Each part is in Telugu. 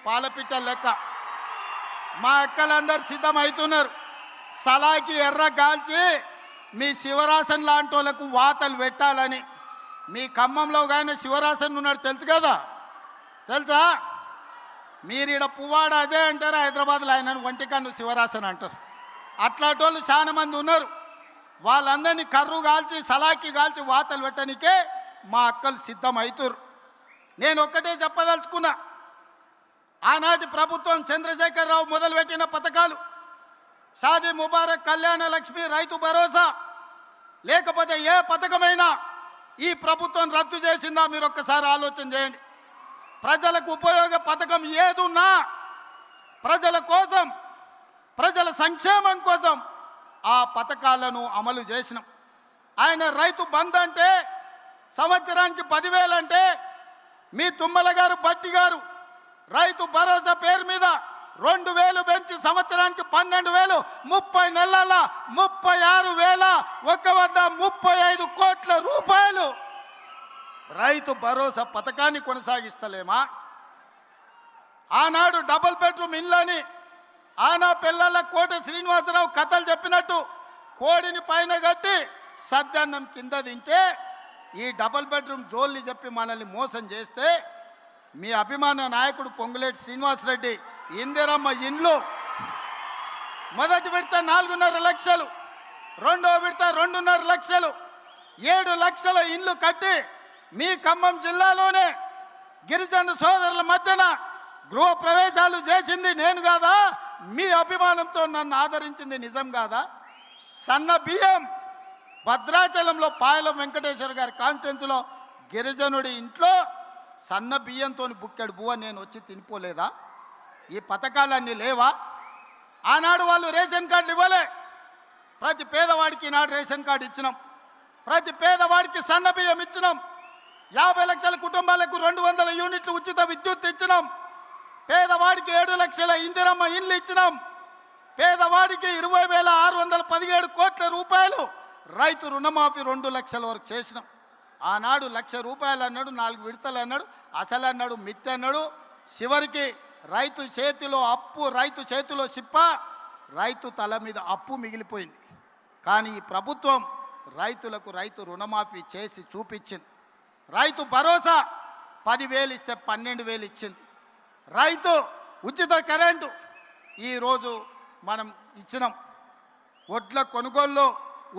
పాలపిట్ట లెక్క. మా అక్కలందరూ సిద్ధమవుతున్నారు. సలాకి ఎర్ర గాల్చి మీ శివరాసన్ లాంటి వాళ్ళకు వాతలు పెట్టాలని. మీ ఖమ్మంలో కానీ శివరాసన్ ఉన్నాడు తెలుసు కదా, తెలుసా? మీరు ఇక్కడ పువ్వాడ అజయ్ అంటారు, హైదరాబాద్లో ఆయన ఒంటికన్ను శివరాసన్ అంటారు. అట్లాంటి వాళ్ళు చాలా మంది ఉన్నారు. వాళ్ళందరినీ కర్రు కాల్చి సలాకి కాల్చి వాతలు పెట్టడానికే మా అక్కలు సిద్ధమవుతారు. నేను ఒక్కటే చెప్పదలుచుకున్నా, ఆనాటి ప్రభుత్వం చంద్రశేఖరరావు మొదలుపెట్టిన పథకాలు షాదీ ముబారక్, కళ్యాణ లక్ష్మి, రైతు భరోసా, లేకపోతే ఏ పథకమైనా ఈ ప్రభుత్వం రద్దు చేసిందా మీరు ఒక్కసారి ఆలోచన చేయండి. ప్రజలకు ఉపయోగ పథకం ఏదున్నా ప్రజల కోసం, ప్రజల సంక్షేమం కోసం ఆ పథకాలను అమలు చేసినాం. ఆయన రైతు బంధు అంటే సంవత్సరానికి 10,000 అంటే, మీ తుమ్మల గారు బట్టి గారు రైతు భరోసా పేరు మీద 2,000 పెంచి సంవత్సరానికి 12,000, 30 నెలల 36,135 కోట్ల రూపాయలు రైతు భరోసా పథకాన్ని కొనసాగిస్తలేమా? ఆనాడు డబుల్ బెడ్రూమ్ ఇళ్ళని ఆనా పిల్లల కోట శ్రీనివాసరావు కథలు చెప్పినట్టు కోడిని పైన కట్టి సద్దన్నం కింద తింటే ఈ డబుల్ బెడ్రూమ్ జోల్ని చెప్పి మనల్ని మోసం చేస్తే మీ అభిమాన నాయకుడు పొంగులేటి శ్రీనివాసరెడ్డి ఇందిరమ్మ ఇండ్లు మొదటి విడత 4.5 లక్షలు, రెండో విడత 2.5 లక్షలు, 7 లక్షల ఇండ్లు కట్టి మీ ఖమ్మం జిల్లాలోనే గిరిజన సోదరుల మధ్యన గృహ ప్రవేశాలు చేసింది నేను కాదా? మీ అభిమానంతో నన్ను ఆదరించింది నిజం కాదా? సన్న బియ్యం భద్రాచలంలో పాయలం వెంకటేశ్వర గారి కాన్స్టిట్యున్సీలో గిరిజనుడి ఇంట్లో సన్న బియ్యంతో బుక్కెడు బువ్వ నేను వచ్చి తినిపోలేదా? ఈ పథకాలన్నీ లేవా? ఆనాడు వాళ్ళు రేషన్ కార్డులు ఇవ్వలే. ప్రతి పేదవాడికి ఈనాడు రేషన్ కార్డు ఇచ్చినాం. ప్రతి పేదవాడికి సన్న బియ్యం ఇచ్చినాం. 50 లక్షల కుటుంబాలకు 200 యూనిట్లు ఉచిత విద్యుత్ ఇచ్చినాం. పేదవాడికి 7 లక్షల ఇందిరమ్మ ఇండ్లు ఇచ్చినాం. పేదవాడికి 20,617 కోట్ల రూపాయలు రైతు రుణమాఫీ 2 లక్షల వరకు చేసినాం. ఆనాడు 1,00,000 రూపాయలు అన్నాడు, 4 విడతలు అన్నాడు, అసలు అన్నాడు, మిత్తి అన్నాడు. చివరికి రైతు చేతిలో అప్పు, రైతు చేతిలో సిప్ప, రైతు తల మీద అప్పు మిగిలిపోయింది. కానీ ఈ ప్రభుత్వం రైతులకు రైతు రుణమాఫీ చేసి చూపించింది. రైతు భరోసా 10,000 ఇస్తే 12,000 ఇచ్చింది. రైతు ఉచిత కరెంటు ఈరోజు మనం ఇచ్చినాం. వడ్ల కొనుగోలులో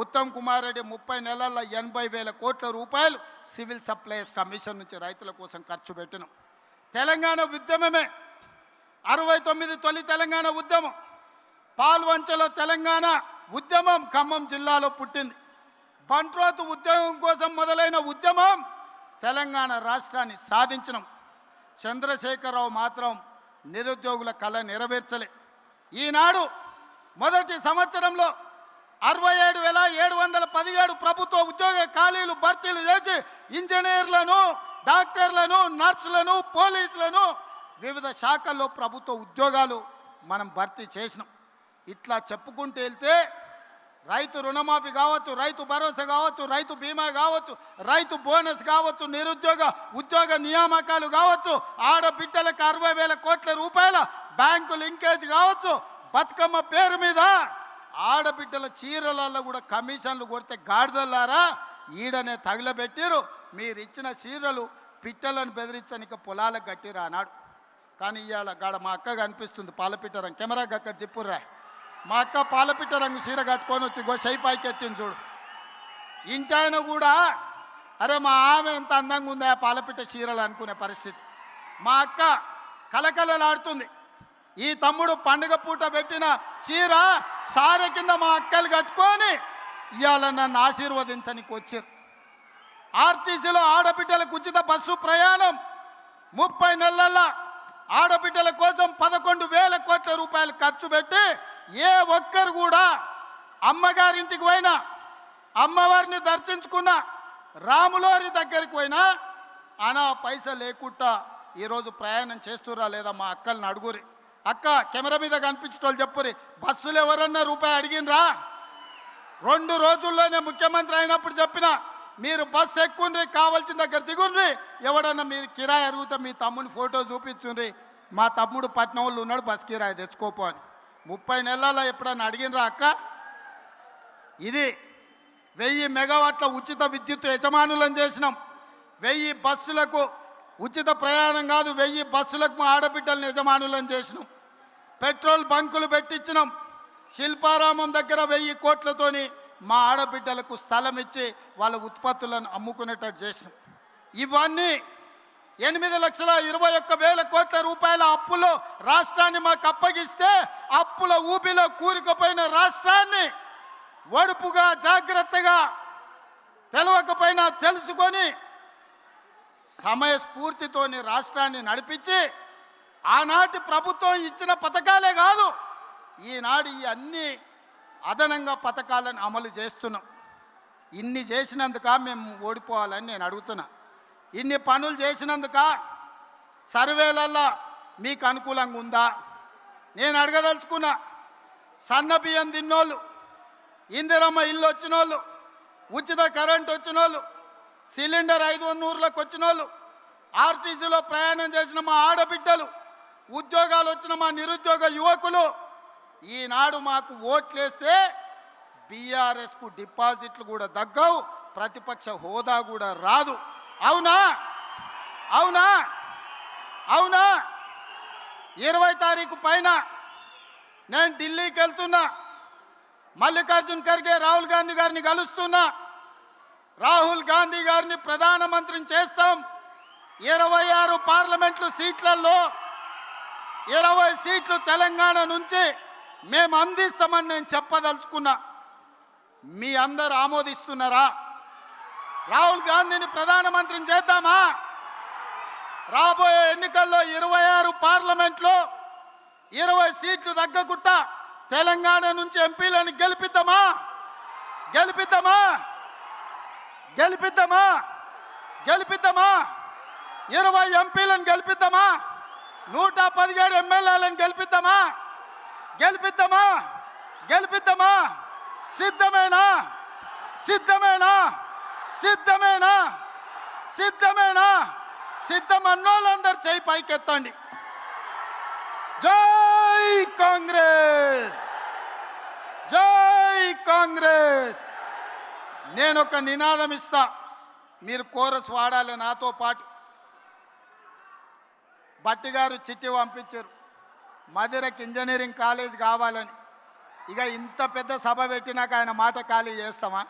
ఉత్తమ్ కుమార్ రెడ్డి 30 నెలల్లో 80,000 కోట్ల రూపాయలు సివిల్ సప్లైస్ కమిషన్ నుంచి రైతుల కోసం ఖర్చు పెట్టినాం. తెలంగాణ ఉద్యమమే 69 తొలి తెలంగాణ ఉద్యమం, పాల్వంచలో తెలంగాణ ఉద్యమం ఖమ్మం జిల్లాలో పుట్టింది. బంట్రోతు ఉద్యమం కోసం మొదలైన ఉద్యమం తెలంగాణ రాష్ట్రాన్ని సాధించినాం. చంద్రశేఖరరావు మాత్రం నిరుద్యోగుల కళ నెరవేర్చలే. ఈనాడు మొదటి సంవత్సరంలో 67,717 ప్రభుత్వ ఉద్యోగ ఖాళీలు భర్తీలు చేసి ఇంజనీర్లను, డాక్టర్లను, నర్సులను, పోలీసులను వివిధ శాఖల్లో ప్రభుత్వ ఉద్యోగాలు మనం భర్తీ చేసినాం. ఇట్లా చెప్పుకుంటూ వెళ్తే రైతు రుణమాఫీ కావచ్చు, రైతు భరోసా కావచ్చు, రైతు బీమా కావచ్చు, రైతు బోనస్ కావచ్చు, నిరుద్యోగ ఉద్యోగ నియామకాలు కావచ్చు, ఆడబిడ్డలకు 60,000 కోట్ల రూపాయల బ్యాంకు లింకేజ్ కావచ్చు, బతుకమ్మ పేరు మీద ఆడబిడ్డల చీరలలో కూడా కమిషన్లు కొడితే గాడిదలారా ఈడనే తగిలబెట్టిరు. మీరు ఇచ్చిన చీరలు పిట్టలను బెదిరించడానికి పొలాలకు కట్టిరు అన్నాడు. కానీ ఇవాళ గాడ మా అక్క కనిపిస్తుంది పాలపిట్ట రంగు, కెమెరాకి అక్కడ తిప్పుర్రా. మా అక్క పాలపిట్ట రంగు చీర కట్టుకొని వచ్చి సైపాయికి ఎత్తింది చూడు. ఇంటాయన కూడా అరే మా ఆమె ఎంత అందంగా ఉందా పాలపిట్ట చీరలు అనుకునే పరిస్థితి. మా అక్క కలకలలాడుతుంది. ఈ తమ్ముడు పండుగ పూట పెట్టిన చీర సారె కింద మా అక్కలు కట్టుకొని ఇవాళ నన్ను ఆశీర్వదించడానికి వచ్చారు. ఆర్టీసీలో ఆడబిడ్డలకు ఉచిత బస్సు ప్రయాణం 30 నెలల్లో ఆడబిడ్డల కోసం 11,000 కోట్ల రూపాయలు ఖర్చు పెట్టి ఏ ఒక్కరు కూడా అమ్మగారింటికి పోయినా, అమ్మవారిని దర్శించుకున్న, రాములోరి దగ్గరికి పోయినా అనా పైసలు లేకుండా ఈరోజు ప్రయాణం చేస్తురా లేదా మా అక్కల్ని అడుగురి. అక్క కెమెరా మీద కనిపించేటోళ్ళు చెప్పురి, బస్సులు ఎవరన్నా రూపాయి అడిగినరా? 2 రోజుల్లోనే ముఖ్యమంత్రి అయినప్పుడు చెప్పిన మీరు బస్సు ఎక్కుండ్రి, కావాల్సిన దగ్గర దిగుండ్రి, ఎవడన్నా మీరు కిరాయి అడిగితే మీ తమ్ముని ఫోటో చూపించుండ్రి, మా తమ్ముడు పట్నం వాళ్ళు ఉన్నాడు, బస్ కిరాయి తెచ్చుకోపో అని. 30 నెలల్లో ఎప్పుడన్నా అడిగినరా అక్క? ఇది 1000 మెగావాట్ల ఉచిత విద్యుత్ యజమానులను చేసినాం. 1000 బస్సులకు ఉచిత ప్రయాణం కాదు, 1000 బస్సులకు మా ఆడబిడ్డలను యజమానులను చేసినాం. పెట్రోల్ బంకులు పెట్టించినాం. శిల్పారామం దగ్గర 1000 కోట్లతోని మా ఆడబిడ్డలకు స్థలం ఇచ్చి వాళ్ళ ఉత్పత్తులను అమ్ముకునేటట్టు చేసినాం. ఇవన్నీ 8,21,000 కోట్ల రూపాయల అప్పులో రాష్ట్రాన్ని మాకు అప్పగిస్తే, అప్పుల ఊబిలో కూరుకుపోయిన రాష్ట్రాన్ని ఒడుపుగా జాగ్రత్తగా తెలవకపోయినా తెలుసుకొని సమయస్ఫూర్తితోని రాష్ట్రాన్ని నడిపించి ఆనాటి ప్రభుత్వం ఇచ్చిన పథకాలే కాదు, ఈనాడు ఈ అన్ని అదనంగా పథకాలను అమలు చేస్తున్నాం. ఇన్ని చేసినందుక మేము ఓడిపోవాలని నేను అడుగుతున్నా. ఇన్ని పనులు చేసినందుక సర్వేలల్లో మీకు అనుకూలంగా ఉందా? నేను అడగదలుచుకున్నా. సన్న బియ్యం తిన్నోళ్ళు, ఇందిరమ్మ ఇల్లు వచ్చినోళ్ళు, ఉచిత కరెంట్ వచ్చినోళ్ళు, సిలిండర్ 500లకు వచ్చినోళ్ళు, ఆర్టీసీలో ప్రయాణం చేసిన మా ఆడబిడ్డలు, ఉద్యోగాలు వచ్చిన మా నిరుద్యోగ యువకులు ఈనాడు మాకు ఓట్లేస్తే బీఆర్ఎస్కు డిపాజిట్లు కూడా తగ్గవు, ప్రతిపక్ష హోదా కూడా రాదు. అవునా? అవునా? అవునా? 20 తారీఖు పైన నేను ఢిల్లీకి వెళ్తున్నా. మల్లికార్జున్ ఖర్గే రాహుల్ గాంధీ గారిని కలుస్తున్నా. రాహుల్ గాంధీ గారిని ప్రధానమంత్రిని చేస్తాం. 26 పార్లమెంట్లు సీట్లలో 20 సీట్లు తెలంగాణ నుంచి మేము అందిస్తామని నేను చెప్పదలుచుకున్నా. మీ అందరు ఆమోదిస్తున్నారా? రాహుల్ గాంధీని ప్రధానమంత్రిని చేద్దామా? రాబోయే ఎన్నికల్లో 26 పార్లమెంట్లో 20 సీట్లు తగ్గకుండా తెలంగాణ నుంచి ఎంపీలను గెలిపిద్దామా? గెలిపిద్దామా? గెలిపిద్దామా? గెలిపిద్దామా? 20 ఎంపీలను గెలిపిద్దామా? 117 ఎమ్మెల్యేలను గెలిపిద్దామా? గెలిపిద్దామా? గెలిపిద్దామా? సిద్ధమేనా? సిద్ధమేనా? సిద్ధమేనా? సిద్ధమేనా? సిద్ధమన్నోళ్ళందరూ చేయి పైకెత్తండి. జై కాంగ్రెస్! జై కాంగ్రెస్! నేను ఒక నినాదం ఇస్తా, మీరు కోరస్ వాడాలి నాతో పాటు. భట్టి గారు చిట్టి పంపించారు, మధురకి ఇంజనీరింగ్ కాలేజ్ కావాలని. ఇక ఇంత పెద్ద సభ పెట్టినాక ఆయన మాట ఖాళీ చేస్తామా?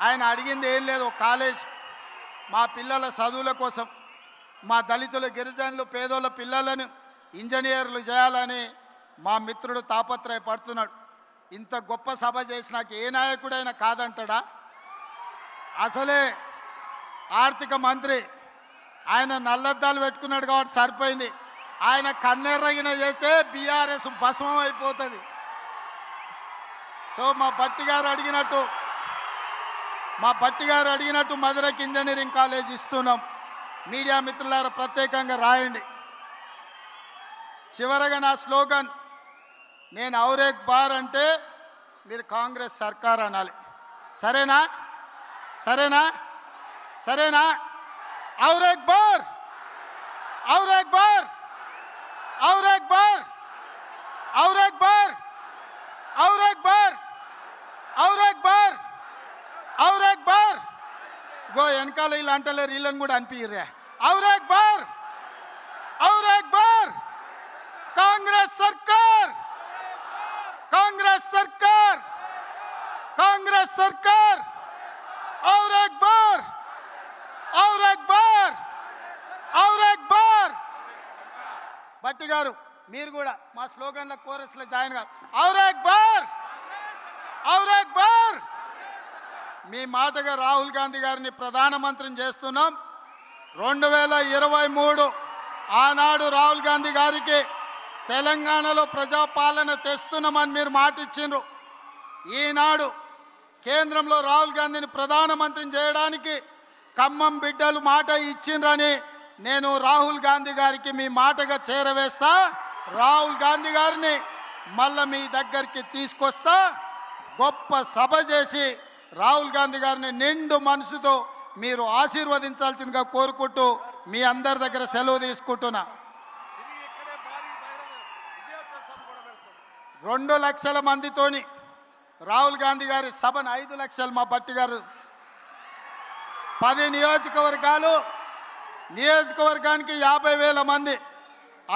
ఆయన అడిగింది ఏం లేదు, కాలేజ్ మా పిల్లల చదువుల కోసం, మా దళితుల గిరిజనులు పేదోళ్ళ పిల్లలను ఇంజనీర్లు చేయాలని మా మిత్రుడు తాపత్రయపడుతున్నాడు. ఇంత గొప్ప సభ చేసినాక ఏ నాయకుడైనా కాదంటాడా? అసలే ఆర్థిక మంత్రి ఆయన నల్లద్దాలు పెట్టుకున్నాడు కాబట్టి సరిపోయింది. ఆయన కన్నెర్రగిన చేస్తే బీఆర్ఎస్ భస్మం అయిపోతుంది. సో మా భట్టి గారు అడిగినట్టు మధురకి ఇంజనీరింగ్ కాలేజ్ ఇస్తున్నాం. మీడియా మిత్రులారా ప్రత్యేకంగా రాయండి. చివరగా నా స్లోగన్, నేను ఔరేక్ బార్ అంటే మీరు కాంగ్రెస్ సర్కార్ అనాలి. సరేనా? సరేనా? సరేనా? ఔరేక్ బార్! ఔరేక్ బార్! ఔరేక్ బార్! ఔరేక్ బార్! ఔరేక్ బార్! ఔరేక్ బార్! ఔరేక్ బార్! గో వెనకాల వీళ్ళు అంటలేరు, వీళ్ళని కూడా అనిపించరా? ఔరేక్ బార్! ఔరేక్ బార్! కాంగ్రెస్ సర్కార్! కాంగ్రెస్ సర్కార్! కాంగ్రెస్ సర్కార్! ఔరేక్ బార్! ఔరేక్ బార్! ఔరేక్ బార్! భట్టి గారు మీరు కూడా మా స్లోగన్ల కోరస్లో జాయిన్ గారు. ఔరేక్ బార్! ఔరేక్ బార్! మీ మాటగా రాహుల్ గాంధీ గారిని ప్రధానమంత్రిని చేస్తున్నాం. 2023 ఆనాడు రాహుల్ గాంధీ గారికి తెలంగాణలో ప్రజాపాలన తెస్తున్నామని మీరు మాట ఇచ్చిండ్రు. ఈనాడు కేంద్రంలో రాహుల్ గాంధీని ప్రధానమంత్రిని చేయడానికి ఖమ్మం బిడ్డలు మాట ఇచ్చిండ్రని నేను రాహుల్ గాంధీ గారికి మీ మాటగా చేరవేస్తా. రాహుల్ గాంధీ గారిని మళ్ళీ మీ దగ్గరికి తీసుకొస్తా. గొప్ప సభ చేసి రాహుల్ గాంధీ గారిని నిండు మనసుతో మీరు ఆశీర్వదించాల్సిందిగా కోరుకుంటూ మీ అందరి దగ్గర సెలవు తీసుకుంటున్నా. 2 లక్షల మందితోని రాహుల్ గాంధీ గారి సభను 5 లక్షలు మా భట్టి గారు 10 నియోజకవర్గానికి 50,000 మంది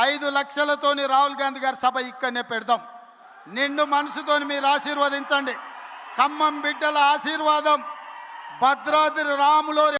5 లక్షలతోని రాహుల్ గాంధీ గారి సభ ఇక్కడనే పెడదాం. నిండు మనసుతోని మీరు ఆశీర్వదించండి. ఖమ్మం బిడ్డల ఆశీర్వాదం భద్రాద్రి రాములో